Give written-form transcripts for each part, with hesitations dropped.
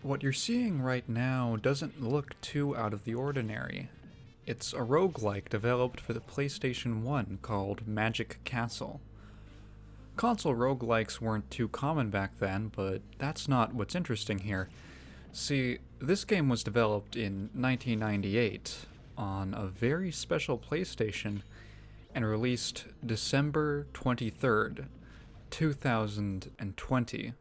What you're seeing right now doesn't look too out of the ordinary. It's a roguelike developed for the PlayStation 1 called Magic Castle. Console roguelikes weren't too common back then, but that's not what's interesting here. See, this game was developed in 1998 on a very special PlayStation and released December 23rd, 2020.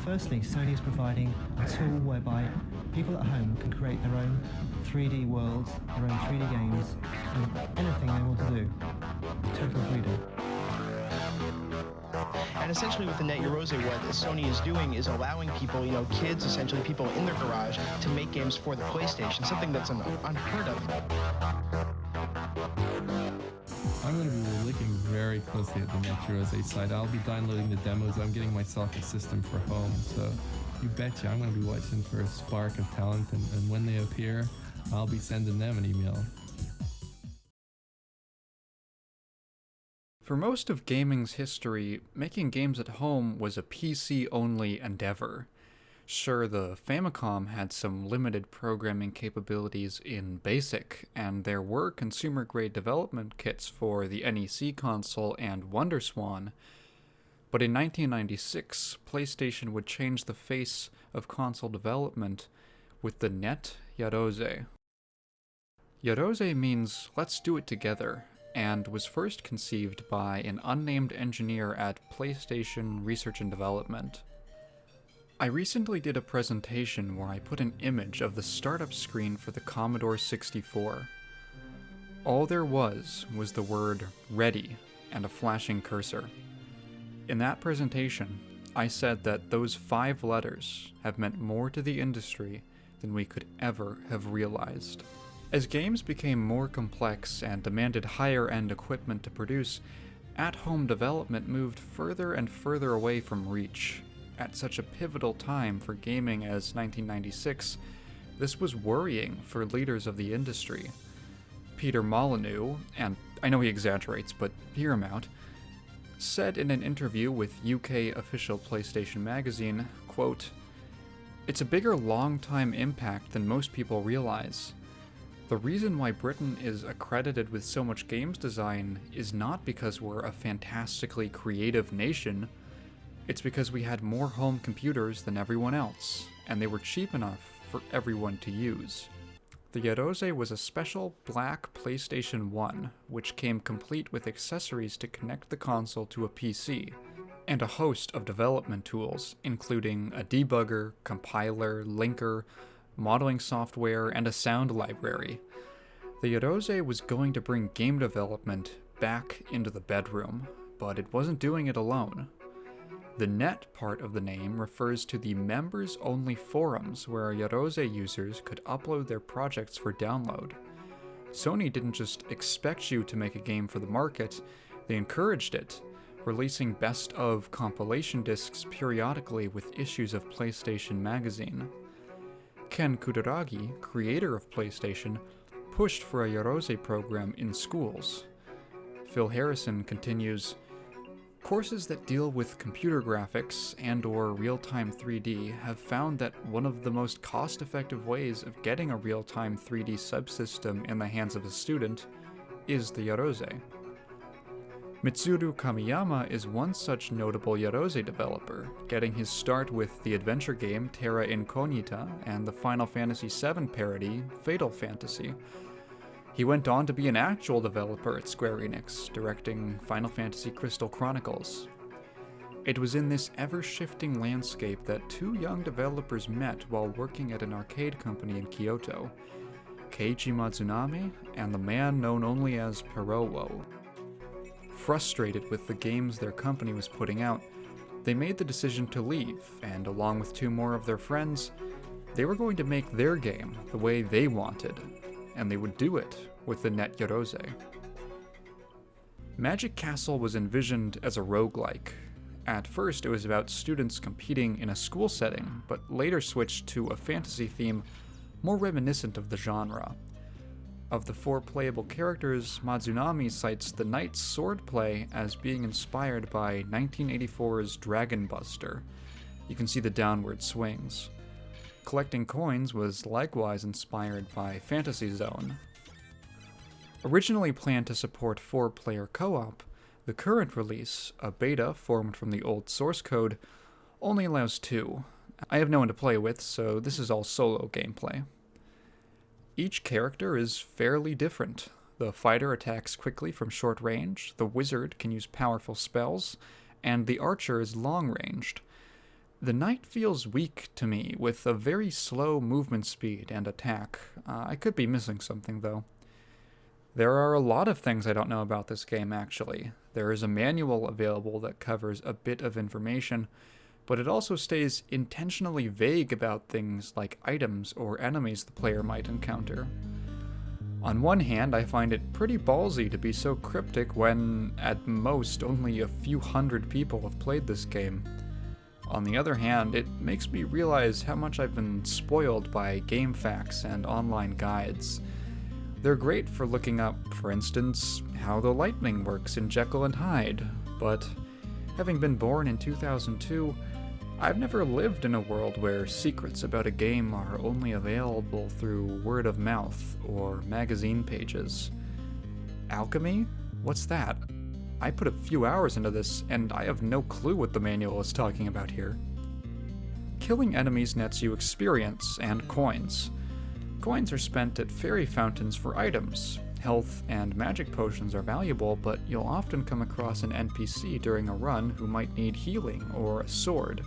Firstly, Sony is providing a tool whereby people at home can create their own 3D worlds, their own 3D games, and anything they want to do. Total freedom. And essentially with the Net Yaroze, what Sony is doing is allowing people, kids, essentially people in their garage, to make games for the PlayStation, something that's unheard of. I'm going to be looking very closely at the Net Yaroze site. I'll be downloading the demos. I'm getting myself a system for home, so you betcha I'm going to be watching for a spark of talent, and when they appear, I'll be sending them an email. For most of gaming's history, making games at home was a PC-only endeavor. Sure, the Famicom had some limited programming capabilities in BASIC, and there were consumer-grade development kits for the NEC console and WonderSwan, but in 1996, PlayStation would change the face of console development with the Net Yaroze. Yaroze means "let's do it together," and was first conceived by an unnamed engineer at PlayStation Research and Development. I recently did a presentation where I put an image of the startup screen for the Commodore 64. All there was the word "ready" and a flashing cursor. In that presentation, I said that those 5 letters have meant more to the industry than we could ever have realized. As games became more complex and demanded higher-end equipment to produce, at-home development moved further and further away from reach. At such a pivotal time for gaming as 1996, this was worrying for leaders of the industry. Peter Molyneux, and I know he exaggerates, but hear him out, said in an interview with UK official PlayStation magazine, quote, "It's a bigger long-time impact than most people realize. The reason why Britain is accredited with so much games design is not because we're a fantastically creative nation. It's because we had more home computers than everyone else, and they were cheap enough for everyone to use." The Yaroze was a special black PlayStation 1, which came complete with accessories to connect the console to a PC, and a host of development tools, including a debugger, compiler, linker, modeling software, and a sound library. The Yaroze was going to bring game development back into the bedroom, but it wasn't doing it alone. The net part of the name refers to the members-only forums where Yaroze users could upload their projects for download. Sony didn't just expect you to make a game for the market, they encouraged it, releasing best-of compilation discs periodically with issues of PlayStation Magazine. Ken Kutaragi, creator of PlayStation, pushed for a Yaroze program in schools. Phil Harrison continues, "Courses that deal with computer graphics and/or real-time 3D have found that one of the most cost-effective ways of getting a real-time 3D subsystem in the hands of a student is the Yaroze." Mitsuru Kamiyama is one such notable Yaroze developer, getting his start with the adventure game Terra Incognita and the Final Fantasy VII parody Fatal Fantasy. He went on to be an actual developer at Square Enix, directing Final Fantasy Crystal Chronicles. It was in this ever-shifting landscape that 2 young developers met while working at an arcade company in Kyoto, Keiichi Matsunami and the man known only as Pirowo. Frustrated with the games their company was putting out, they made the decision to leave, and along with 2 more of their friends, they were going to make their game the way they wanted, and they would do it with the Net Yaroze. Magic Castle was envisioned as a roguelike. At first, it was about students competing in a school setting, but later switched to a fantasy theme more reminiscent of the genre. Of the 4 playable characters, Mazunami cites the knight's swordplay as being inspired by 1984's Dragon Buster. You can see the downward swings. Collecting coins was likewise inspired by Fantasy Zone. Originally planned to support 4-player co-op, the current release, a beta formed from the old source code, only allows 2. I have no one to play with, so this is all solo gameplay. Each character is fairly different. The fighter attacks quickly from short range, the wizard can use powerful spells, and the archer is long-ranged. The knight feels weak to me, with a very slow movement speed and attack. I could be missing something, though. There are a lot of things I don't know about this game, actually. There is a manual available that covers a bit of information, but it also stays intentionally vague about things like items or enemies the player might encounter. On one hand, I find it pretty ballsy to be so cryptic when, at most, only a few hundred people have played this game. On the other hand, it makes me realize how much I've been spoiled by game facts and online guides. They're great for looking up, for instance, how the lightning works in Jekyll and Hyde, but having been born in 2002, I've never lived in a world where secrets about a game are only available through word of mouth or magazine pages. Alchemy? What's that? I put a few hours into this, and I have no clue what the manual is talking about here. Killing enemies nets you experience and coins. Coins are spent at fairy fountains for items. Health and magic potions are valuable, but you'll often come across an NPC during a run who might need healing or a sword.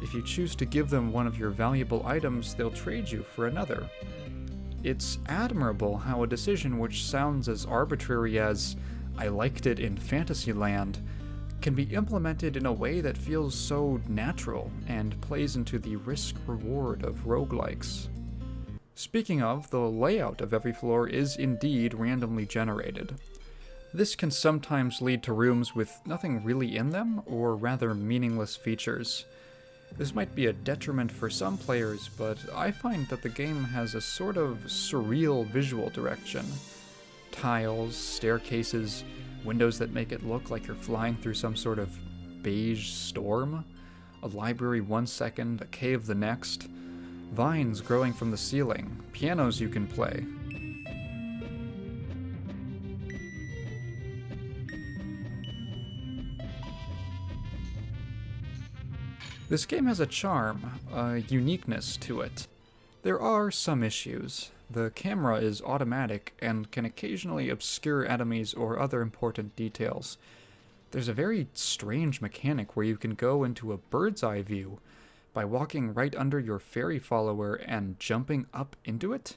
If you choose to give them one of your valuable items, they'll trade you for another. It's admirable how a decision which sounds as arbitrary as, "I liked it in Fantasyland," can be implemented in a way that feels so natural and plays into the risk-reward of roguelikes. Speaking of, the layout of every floor is indeed randomly generated. This can sometimes lead to rooms with nothing really in them, or rather meaningless features. This might be a detriment for some players, but I find that the game has a sort of surreal visual direction. Tiles, staircases, windows that make it look like you're flying through some sort of beige storm, a library one second, a cave the next, vines growing from the ceiling, pianos you can play. This game has a charm, a uniqueness to it. There are some issues. The camera is automatic and can occasionally obscure enemies or other important details. There's a very strange mechanic where you can go into a bird's eye view by walking right under your fairy follower and jumping up into it.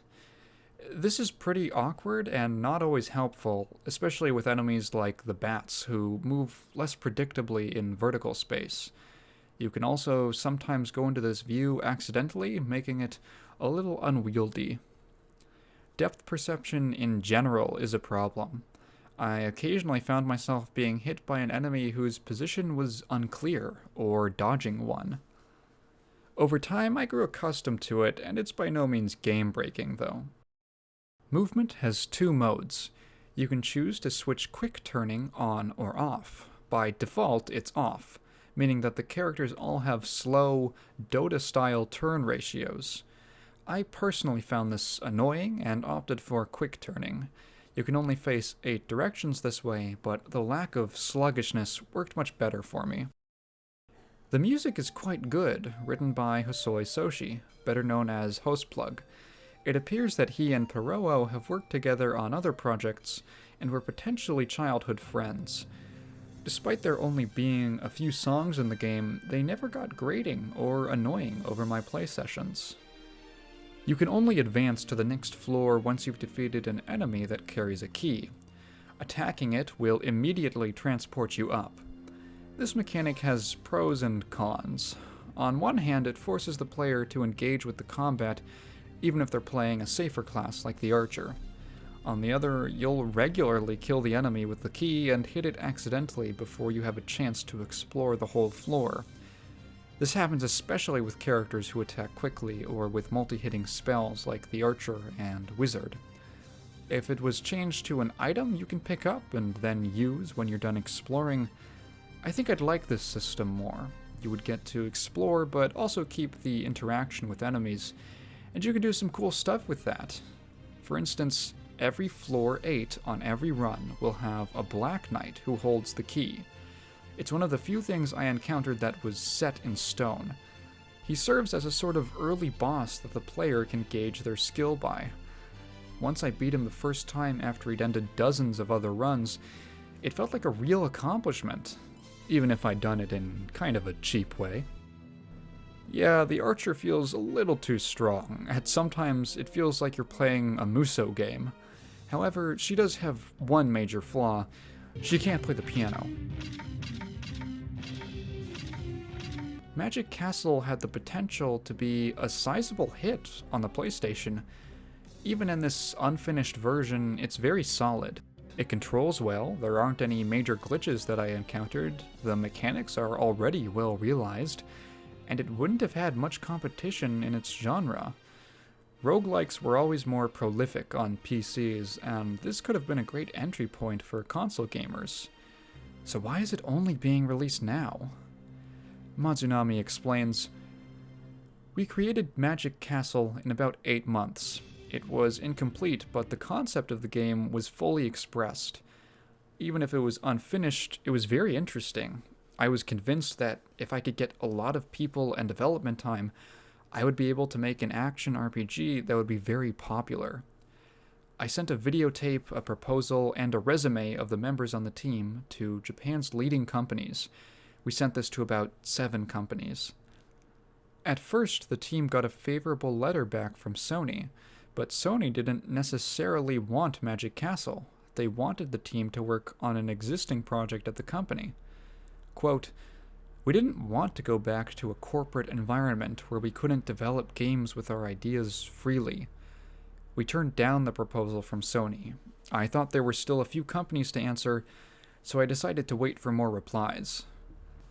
This is pretty awkward and not always helpful, especially with enemies like the bats who move less predictably in vertical space. You can also sometimes go into this view accidentally, making it a little unwieldy. Depth perception in general is a problem. I occasionally found myself being hit by an enemy whose position was unclear, or dodging one. Over time, I grew accustomed to it, and it's by no means game-breaking, though. Movement has 2 modes. You can choose to switch quick turning on or off. By default, it's off, meaning that the characters all have slow, Dota-style turn ratios. I personally found this annoying and opted for quick turning. You can only face 8 directions this way, but the lack of sluggishness worked much better for me. The music is quite good, written by Hosoi Soshi, better known as Hostplug. It appears that he and Pirowo have worked together on other projects and were potentially childhood friends. Despite there only being a few songs in the game, they never got grating or annoying over my play sessions. You can only advance to the next floor once you've defeated an enemy that carries a key. Attacking it will immediately transport you up. This mechanic has pros and cons. On one hand, it forces the player to engage with the combat even if they're playing a safer class like the archer. On the other, you'll regularly kill the enemy with the key and hit it accidentally before you have a chance to explore the whole floor. This happens especially with characters who attack quickly or with multi-hitting spells like the archer and wizard. If it was changed to an item you can pick up and then use when you're done exploring, I think I'd like this system more. You would get to explore, but also keep the interaction with enemies, and you can do some cool stuff with that. For instance, every floor 8 on every run will have a Black Knight who holds the key. It's one of the few things I encountered that was set in stone. He serves as a sort of early boss that the player can gauge their skill by. Once I beat him the first time after he'd ended dozens of other runs, it felt like a real accomplishment, even if I'd done it in kind of a cheap way. Yeah, the archer feels a little too strong. At sometimes it feels like you're playing a Muso game. However, she does have one major flaw. She can't play the piano. Magic Castle had the potential to be a sizable hit on the PlayStation. Even in this unfinished version, it's very solid. It controls well, there aren't any major glitches that I encountered, the mechanics are already well realized, and it wouldn't have had much competition in its genre. Roguelikes were always more prolific on PCs, and this could have been a great entry point for console gamers. So why is it only being released now? Mazunami explains, "We created Magic Castle in about 8 months. It was incomplete, but the concept of the game was fully expressed. Even if it was unfinished, it was very interesting. I was convinced that if I could get a lot of people and development time, I would be able to make an action RPG that would be very popular. I sent a videotape, a proposal, and a resume of the members on the team to Japan's leading companies. We sent this to about 7 companies. At first, the team got a favorable letter back from Sony, but Sony didn't necessarily want Magic Castle. They wanted the team to work on an existing project at the company. Quote, "We didn't want to go back to a corporate environment where we couldn't develop games with our ideas freely. We turned down the proposal from Sony. I thought there were still a few companies to answer, so I decided to wait for more replies.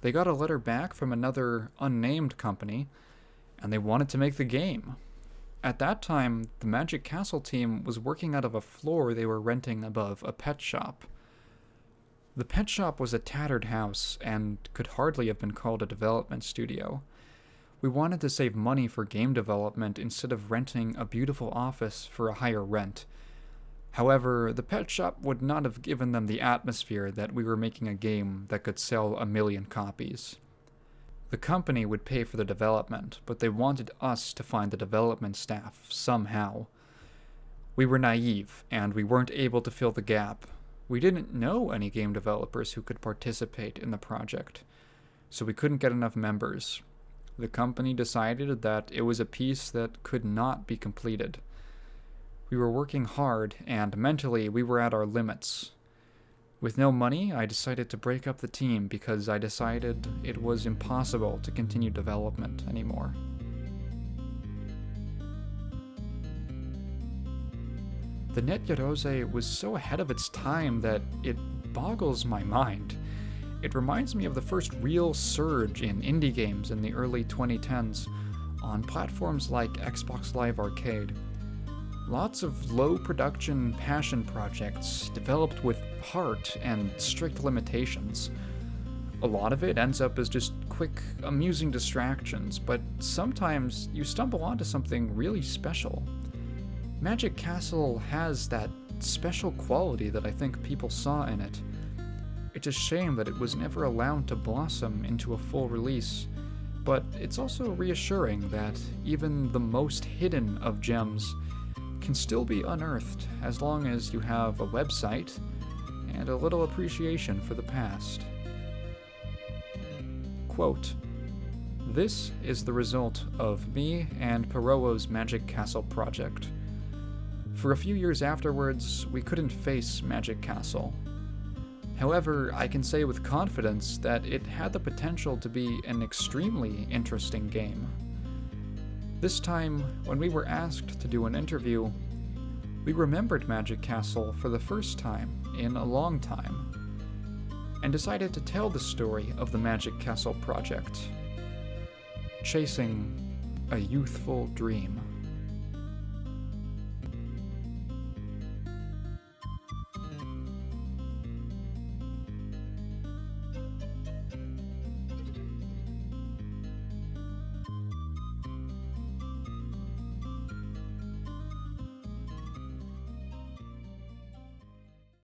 They got a letter back from another unnamed company, and they wanted to make the game. At that time, the Magic Castle team was working out of a floor they were renting above a pet shop. The pet shop was a tattered house and could hardly have been called a development studio. We wanted to save money for game development instead of renting a beautiful office for a higher rent. However, the pet shop would not have given them the atmosphere that we were making a game that could sell 1 million copies. The company would pay for the development, but they wanted us to find the development staff somehow. We were naive, and we weren't able to fill the gap. We didn't know any game developers who could participate in the project, so we couldn't get enough members. The company decided that it was a piece that could not be completed. We were working hard, and mentally we were at our limits. With no money, I decided to break up the team because I decided it was impossible to continue development anymore." The Net Yaroze was so ahead of its time that it boggles my mind. It reminds me of the first real surge in indie games in the early 2010s on platforms like Xbox Live Arcade. Lots of low-production passion projects developed with heart and strict limitations. A lot of it ends up as just quick, amusing distractions, but sometimes you stumble onto something really special. Magic Castle has that special quality that I think people saw in it. It's a shame that it was never allowed to blossom into a full release, but it's also reassuring that even the most hidden of gems can still be unearthed as long as you have a website and a little appreciation for the past. Quote, "This is the result of me and Pirowo's Magic Castle project. For a few years afterwards, we couldn't face Magic Castle. However, I can say with confidence that it had the potential to be an extremely interesting game. This time, when we were asked to do an interview, we remembered Magic Castle for the first time in a long time, and decided to tell the story of the Magic Castle project, chasing a youthful dream."